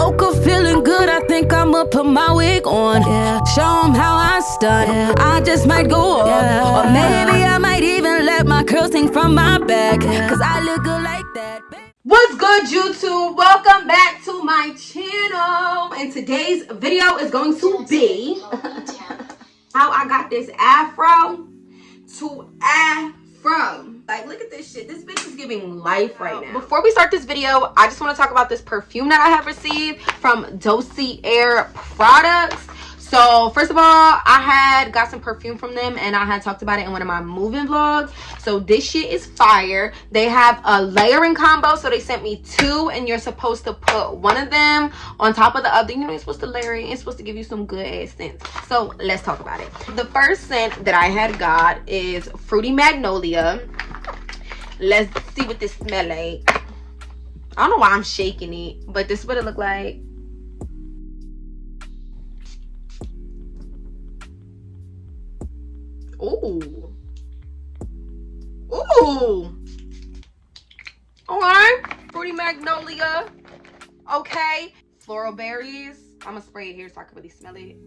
Woke up feeling good, I think I'ma put my wig on. Yeah. Show 'em how I stun. Yeah. I just might go off. Yeah. Or maybe I might even let my curls hang from my back. Cause I look good like that. What's good, YouTube? Welcome back to my channel. And today's video is going to be how I got this afro to afro. Like, look at this shit. This bitch is giving life right now. Before we start this video, I just want to talk about this perfume that I have received from DOSSIER products. So first of all, I had got some perfume from them and I had talked about it in one of my moving vlogs. So this shit is fire. They have a layering combo, so they sent me two and you're supposed to put one of them on top of the other. You know, you're supposed to layer it. It's supposed to give you some good ass scents. So let's talk about it. The first scent that I had got is Fruity Magnolia. Let's see what this smell like. I don't know why I'm shaking it, but this is what it look like. Ooh. Ooh. Alright. Fruity Magnolia. Okay. Floral berries. I'm gonna spray it here so I can really smell it.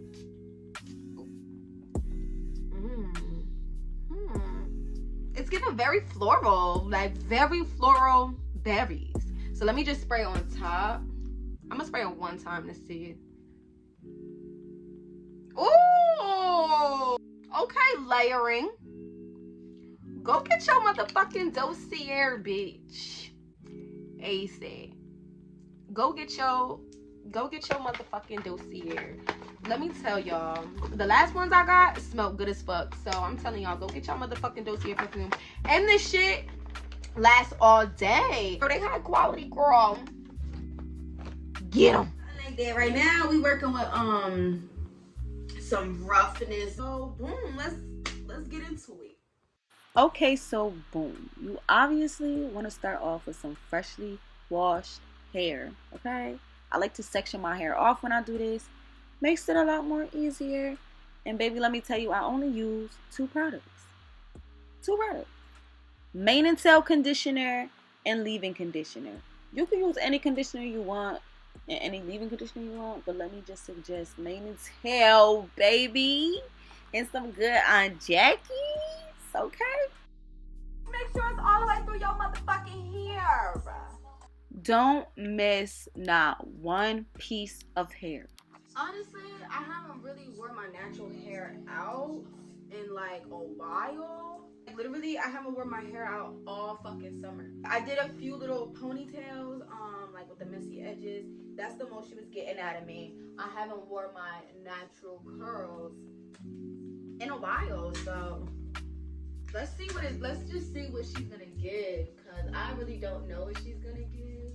It's giving very floral. Like very floral berries. So let me just spray it on top. I'm gonna spray it one time to see it. Ooh. Okay, layering. Go get your motherfucking DOSSIER, bitch. ASAP. Go get your motherfucking DOSSIER. Let me tell y'all, the last ones I got smelled good as fuck. So I'm telling y'all, go get y'all motherfucking DOSSIER perfume. And this shit lasts all day. Bro, they high quality, girl. Get them. Like that. Right now, we working with some roughness. So boom, let's get into it. Okay, so boom, you obviously want to start off with some freshly washed hair. Okay, I like to section my hair off when I do this. Makes it a lot more easier. And baby, let me tell you, I only use two products. Mane and tail conditioner and leave-in conditioner. You can use any conditioner you want and any leave-in conditioner you want, but let me just suggest mane and tail, baby, and some good on Jackie's. Okay, Make sure it's all the way through your motherfucking hair. don't miss not one piece of hair. Honestly, I haven't really wore my natural hair out in like a while. Literally, I haven't worn my hair out all fucking summer. I did a few little ponytails, like with the messy edges. That's the most she was getting out of me. I haven't worn my natural curls in a while, so let's just see what she's gonna give, cause I really don't know what she's gonna give.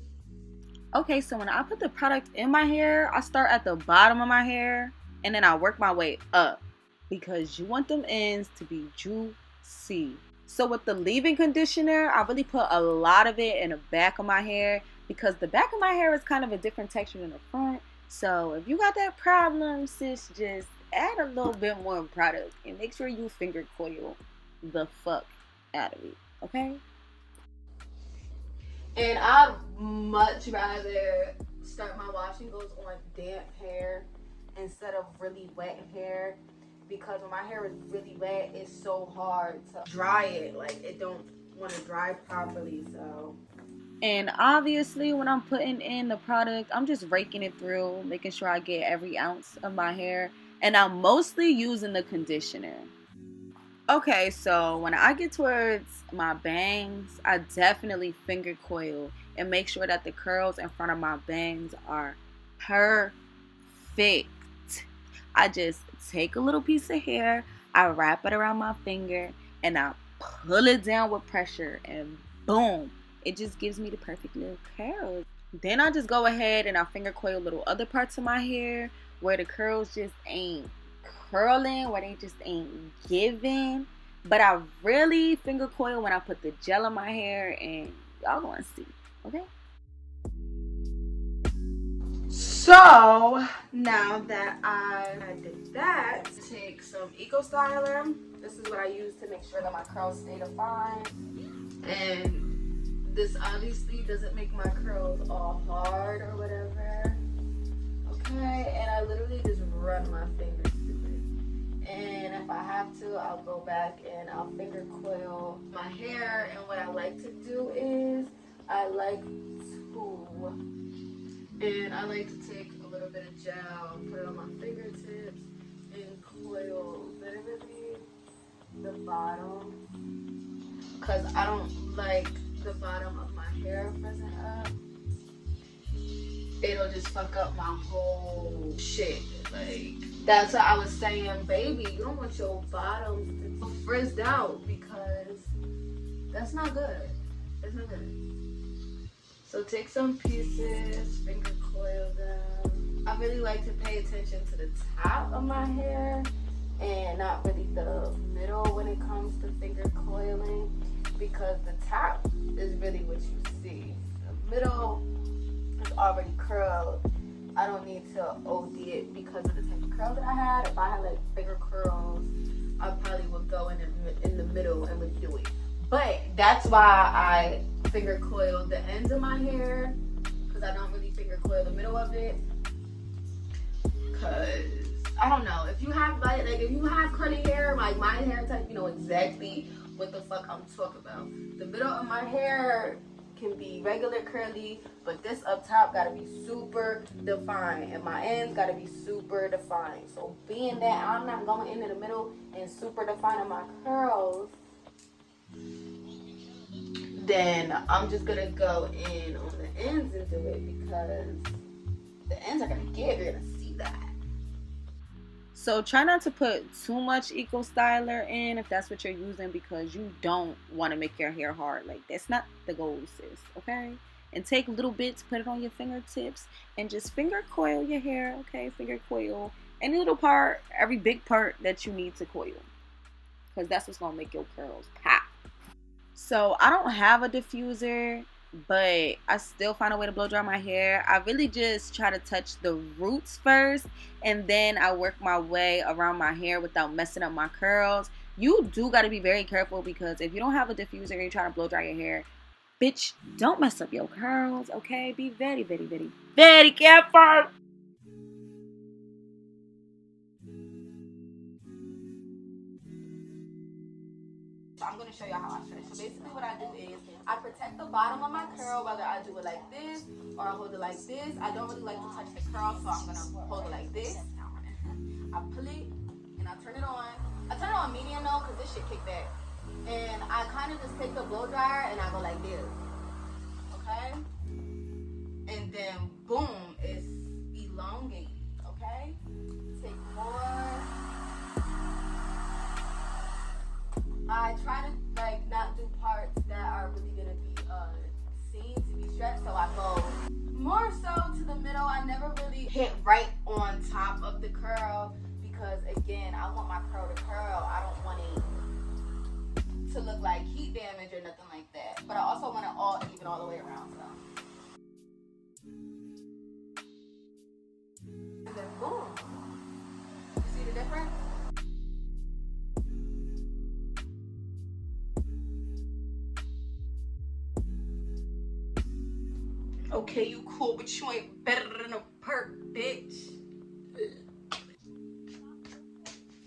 Okay, so when I put the product in my hair, I start at the bottom of my hair and then I work my way up because you want them ends to be juicy. So with the leave-in conditioner, I really put a lot of it in the back of my hair because the back of my hair is kind of a different texture than the front. So if you got that problem, sis, just add a little bit more product and make sure you finger coil the fuck out of it, okay? And I'd much rather start my washing goes on damp hair instead of really wet hair, because when my hair is really wet, it's so hard to dry it. Like, it don't want to dry properly, so. And obviously when I'm putting in the product, I'm just raking it through, making sure I get every ounce of my hair. And I'm mostly using the conditioner. Okay, so when I get towards my bangs, I definitely finger coil and make sure that the curls in front of my bangs are perfect. I just take a little piece of hair, I wrap it around my finger, and I pull it down with pressure, and boom, it just gives me the perfect little curls. Then I just go ahead and I finger coil little other parts of my hair where the curls just ain't curling, where they just ain't giving. But I really finger coil when I put the gel in my hair, and y'all gonna see, okay? So now that I did that, take some Eco Styler. This is what I use to make sure that my curls stay defined. And this obviously doesn't make my curls all hard or whatever. to, I'll go back and I'll finger coil my hair. And what I like to do is I like to take a little bit of gel, put it on my fingertips, and coil literally the bottom, because I don't like the bottom of my hair frizzing up. It'll just fuck up my whole shit. Like, that's what I was saying, baby, you don't want your bottoms to be frizzed out, because that's not good. That's not good. So take some pieces, finger coil them. I really like to pay attention to the top of my hair and not really the middle when it comes to finger coiling, because the top is really what you see. The middle is already curled. I don't need to OD it because of the type of curls that I had. If I had like finger curls, I probably would go in the middle and would do it. But that's why I finger coil the ends of my hair, because I don't really finger coil the middle of it. Because I don't know, if you have like if you have curly hair like my hair type, you know exactly what the fuck I'm talking about. The middle of my hair can be regular curly, but this up top gotta be super defined, and my ends gotta be super defined. So being that I'm not going into the middle and super defining my curls, then I'm just gonna go in on the ends and do it, because the ends are gonna give, you're gonna see that. So try not to put too much Eco Styler in if that's what you're using, because you don't want to make your hair hard. Like, that's not the goal, sis, okay? And take little bits, put it on your fingertips, and just finger coil your hair, okay? Finger coil any little part, every big part that you need to coil, because that's what's going to make your curls pop. So I don't have a diffuser, but I still find a way to blow dry my hair. I really just try to touch the roots first, and then I work my way around my hair without messing up my curls. You do got to be very careful, because if you don't have a diffuser and you're trying to blow dry your hair, bitch, don't mess up your curls, okay? Be very, very, very, very careful. I'm going to show y'all how I stretch. So basically what I do is I protect the bottom of my curl, whether I do it like this or I hold it like this. I don't really like to touch the curl, so I'm going to hold it like this. I pull it and I turn it on. I turn it on medium though, because this shit kick back. And I kind of just take the blow dryer and I go like this. Okay? And then boom, it's elongated. Okay? Take more. I try to like not do parts that are really gonna be seen to be stretched, so I go more so to the middle. I never really hit right on top of the curl, because again, I want my curl to curl. I don't want it to look like heat damage or nothing like that. But I also want it all even all the way around. So. And then boom. You see the difference? Okay, you cool, but you ain't better than a perk, bitch. I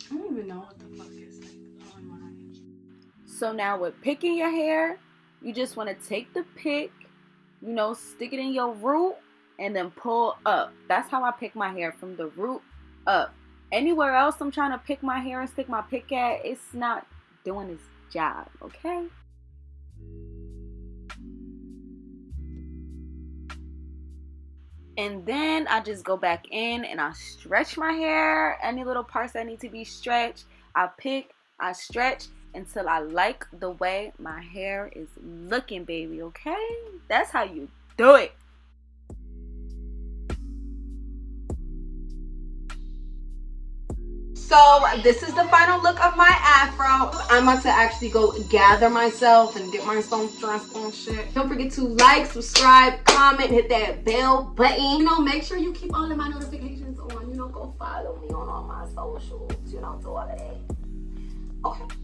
don't even know what the fuck is like on mine. So now with picking your hair, you just want to take the pick, you know, stick it in your root, and then pull up. That's how I pick my hair, from the root up. Anywhere else I'm trying to pick my hair and stick my pick at, it's not doing its job, okay? And then I just go back in and I stretch my hair. Any little parts that need to be stretched, I pick, I stretch until I like the way my hair is looking, baby, okay? That's how you do it. So this is the final look of my afro. I'm about to actually go gather myself and get myself dressed and shit. Don't forget to like, subscribe, comment, hit that bell button. You know, make sure you keep all of my notifications on. You know, go follow me on all my socials. You know, do all of that. Okay.